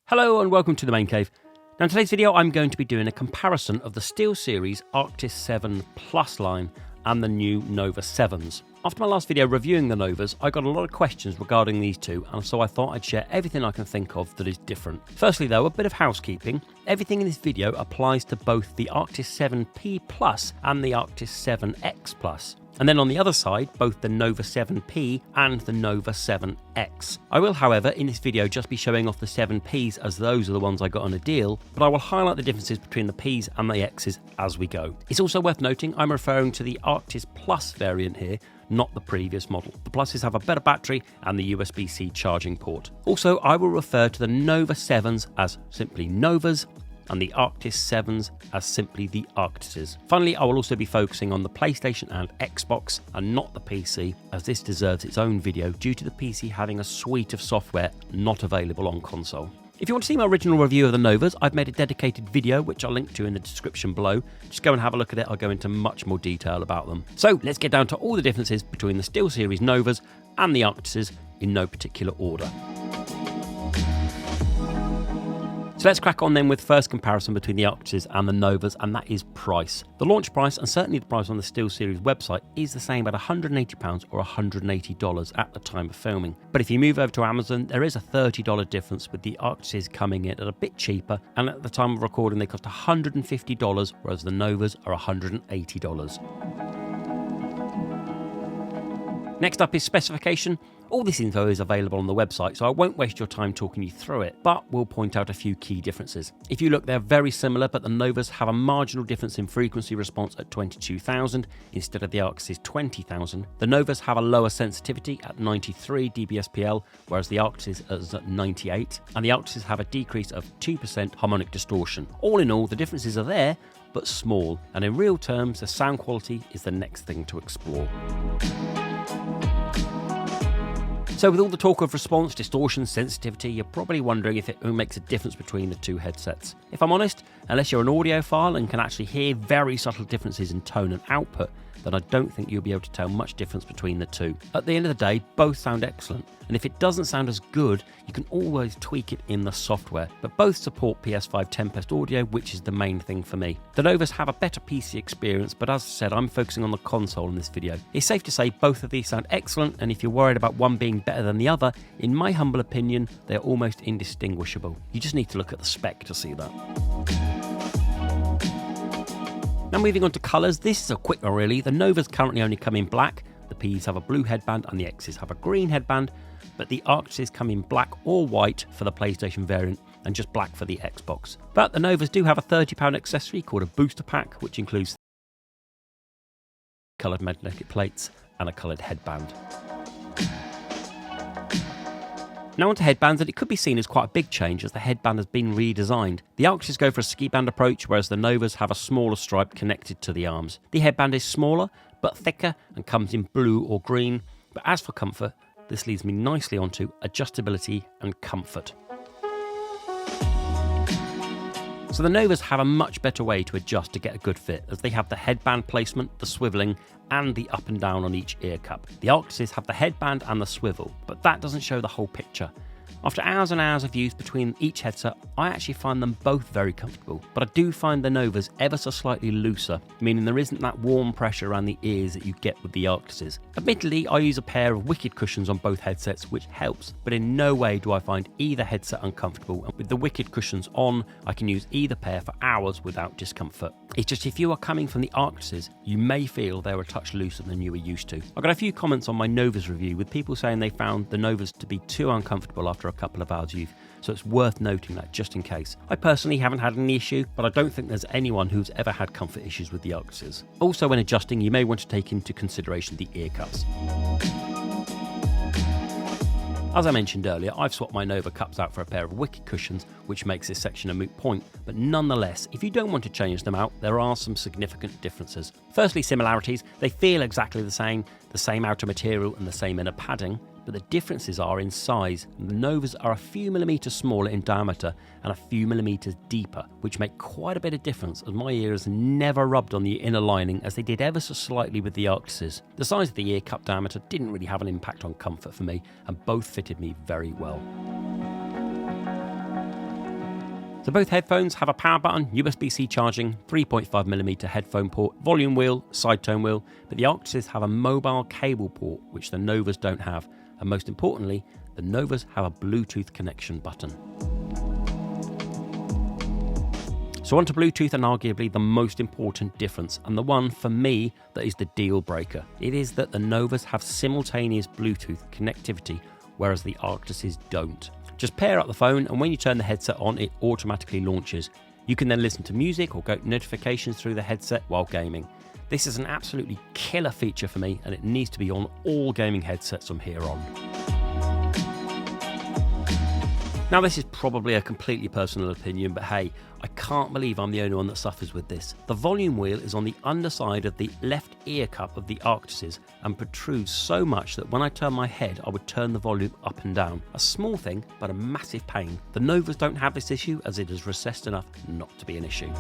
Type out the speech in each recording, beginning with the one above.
Hello and welcome to the Main Cave. Now in today's video I'm going to be doing a comparison of the SteelSeries Arctis 7 Plus line and the new Nova 7s. After my last video reviewing the Novas, I got a lot of questions regarding these two, and so I thought I'd share everything I can think of that is different. Firstly though, a bit of housekeeping. Everything in this video applies to both the Arctis 7P Plus and the Arctis 7X Plus. And then on the other side, both the Nova 7P and the Nova 7X. I will, however, in this video just be showing off the 7Ps as those are the ones I got on a deal, but I will highlight the differences between the Ps and the Xs as we go. It's also worth noting I'm referring to the Arctis Plus variant here, not the previous model. The Pluses have a better battery and the USB-C charging port. Also, I will refer to the Nova 7s as simply Novas, and the Arctis 7s as simply the Arctises. Finally, I will also be focusing on the PlayStation and Xbox and not the PC, as this deserves its own video due to the PC having a suite of software not available on console. If you want to see my original review of the Novas, I've made a dedicated video which I'll link to in the description below. Just go and have a look at it, I'll go into much more detail about them. So let's get down to all the differences between the SteelSeries Novas and the Arctises in no particular order. So let's crack on then with first comparison between the Arctises and the Novas, and that is price. The launch price, and certainly the price on the SteelSeries website, is the same at £180 or $180 at the time of filming. But if you move over to Amazon, there is a $30 difference, with the Arctises coming in at a bit cheaper, and at the time of recording they cost $150, whereas the Novas are $180. Next up is specification. All this info is available on the website, so I won't waste your time talking you through it, but we'll point out a few key differences. If you look, they're very similar, but the Novas have a marginal difference in frequency response at 22,000 instead of the Arctis' 20,000. The Novas have a lower sensitivity at 93 dBSPL, whereas the Arctis is at 98, and the Arctis have a decrease of 2% harmonic distortion. All in all, the differences are there, but small, and in real terms, the sound quality is the next thing to explore. So with all the talk of response, distortion, sensitivity, you're probably wondering if it makes a difference between the two headsets. If I'm honest, unless you're an audiophile and can actually hear very subtle differences in tone and output, then I don't think you'll be able to tell much difference between the two. At the end of the day, both sound excellent, and if it doesn't sound as good, you can always tweak it in the software, but both support PS5 Tempest audio, which is the main thing for me. The Novas have a better PC experience, but as I said, I'm focusing on the console in this video. It's safe to say both of these sound excellent, and if you're worried about one being better than the other, in my humble opinion, they're almost indistinguishable. You just need to look at the spec to see that. Now moving on to colours, this is a quick one really. The Novas currently only come in black, the Ps have a blue headband and the Xs have a green headband, but the Arctises come in black or white for the PlayStation variant and just black for the Xbox. But the Novas do have a £30 accessory called a booster pack, which includes coloured magnetic plates and a coloured headband. Now onto headbands, and it could be seen as quite a big change as the headband has been redesigned. The Arctis go for a ski band approach, whereas the Novas have a smaller stripe connected to the arms. The headband is smaller but thicker and comes in blue or green. But as for comfort, this leads me nicely onto adjustability and comfort. So the Novas have a much better way to adjust to get a good fit, as they have the headband placement, the swivelling, and the up and down on each ear cup. The Arctises have the headband and the swivel, but that doesn't show the whole picture. After hours and hours of use between each headset, I actually find them both very comfortable, but I do find the Novas ever so slightly looser, meaning there isn't that warm pressure around the ears that you get with the Arctises. Admittedly, I use a pair of Wicked cushions on both headsets, which helps, but in no way do I find either headset uncomfortable, and with the Wicked cushions on, I can use either pair for hours without discomfort. It's just if you are coming from the Arctises, you may feel they're a touch looser than you were used to. I got a few comments on my Novas review with people saying they found the Novas to be too uncomfortable after a couple of hours use, so it's worth noting that just in case. I personally haven't had any issue, but I don't think there's anyone who's ever had comfort issues with the Arctises. Also, when adjusting, you may want to take into consideration the ear cups. As I mentioned earlier, I've swapped my Nova cups out for a pair of Wicked cushions, which makes this section a moot point, but nonetheless, if you don't want to change them out, there are some significant differences. Firstly, similarities. They feel exactly the same outer material and the same inner padding, but the differences are in size. The Novas are a few millimetres smaller in diameter and a few millimetres deeper, which make quite a bit of difference, as my ears never rubbed on the inner lining as they did ever so slightly with the Arctises. The size of the ear cup diameter didn't really have an impact on comfort for me, and both fitted me very well. So both headphones have a power button, USB-C charging, 3.5mm headphone port, volume wheel, side tone wheel, but the Arctis have a mobile cable port, which the Novas don't have. And most importantly, the Novas have a Bluetooth connection button. So onto Bluetooth, and arguably the most important difference, and the one for me that is the deal breaker. It is that the Novas have simultaneous Bluetooth connectivity, whereas the Arctises don't. Just pair up the phone, and when you turn the headset on, it automatically launches. You can then listen to music or get notifications through the headset while gaming. This is an absolutely killer feature for me, and it needs to be on all gaming headsets from here on. Now, this is probably a completely personal opinion, but hey, I can't believe I'm the only one that suffers with this. The volume wheel is on the underside of the left ear cup of the Arctises and protrudes so much that when I turn my head, I would turn the volume up and down. A small thing, but a massive pain. The Novas don't have this issue, as it is recessed enough not to be an issue.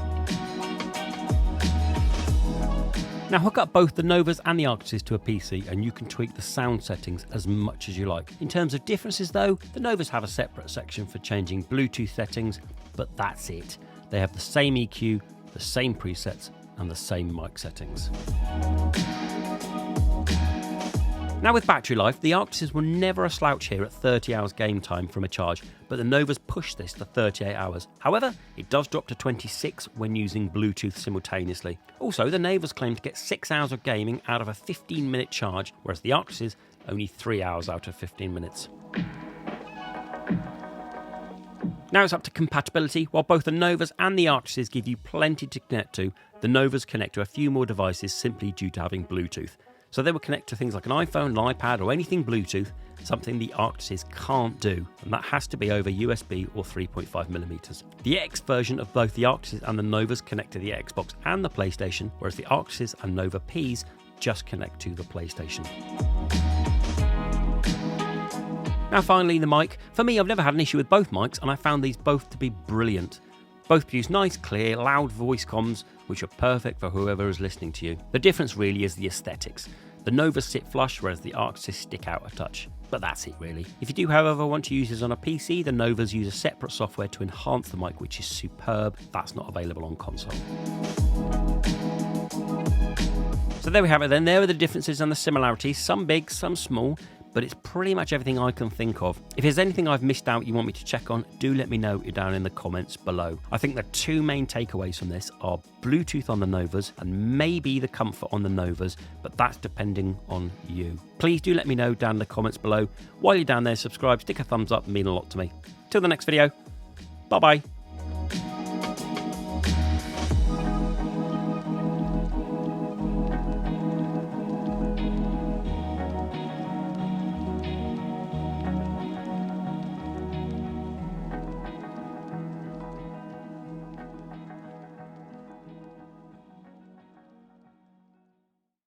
Now hook up both the Novas and the Arctises to a PC and you can tweak the sound settings as much as you like. In terms of differences though, the Novas have a separate section for changing Bluetooth settings, but that's it. They have the same EQ, the same presets, and the same mic settings. Now with battery life, the Arctises were never a slouch here at 30 hours game time from a charge, but the Novas push this to 38 hours. However, it does drop to 26 when using Bluetooth simultaneously. Also, the Novas claim to get 6 hours of gaming out of a 15-minute charge, whereas the Arctises only 3 hours out of 15 minutes. Now it's up to compatibility. While both the Novas and the Arctises give you plenty to connect to, the Novas connect to a few more devices simply due to having Bluetooth. So they will connect to things like an iPhone, an iPad, or anything Bluetooth, something the Arctises can't do, and that has to be over USB or 3.5mm. The X version of both the Arctises and the Novas connect to the Xbox and the PlayStation, whereas the Arctises and Nova Ps just connect to the PlayStation. Now finally, the mic. For me, I've never had an issue with both mics, and I found these both to be brilliant. Both produce nice, clear, loud voice comms, which are perfect for whoever is listening to you. The difference really is the aesthetics. The Novas sit flush, whereas the Arctises stick out a touch. But that's it really. If you do, however, want to use this on a PC, the Novas use a separate software to enhance the mic, which is superb. That's not available on console. So there we have it then. There are the differences and the similarities, some big, some small, but it's pretty much everything I can think of. If there's anything I've missed out you want me to check on, do let me know down in the comments below. I think the two main takeaways from this are Bluetooth on the Novas and maybe the comfort on the Novas, but that's depending on you. Please do let me know down in the comments below. While you're down there, subscribe, stick a thumbs up, mean a lot to me. Till the next video, bye bye.